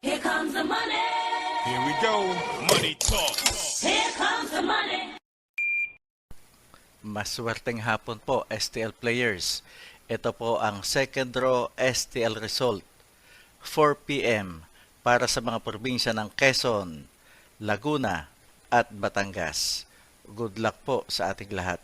Here comes the money. Here we go. Money talk. Here comes the money. Maswerteng hapon po, STL players. Ito po ang second draw STL result. 4 p.m. para sa mga probinsya ng Quezon, Laguna at Batangas. Good luck po sa ating lahat.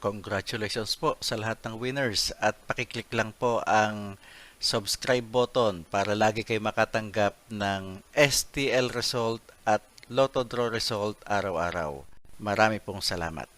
Congratulations po sa lahat ng winners at pakiclick lang po ang subscribe button para lagi kayo makatanggap ng STL result at Lotto Draw result araw-araw. Marami pong salamat.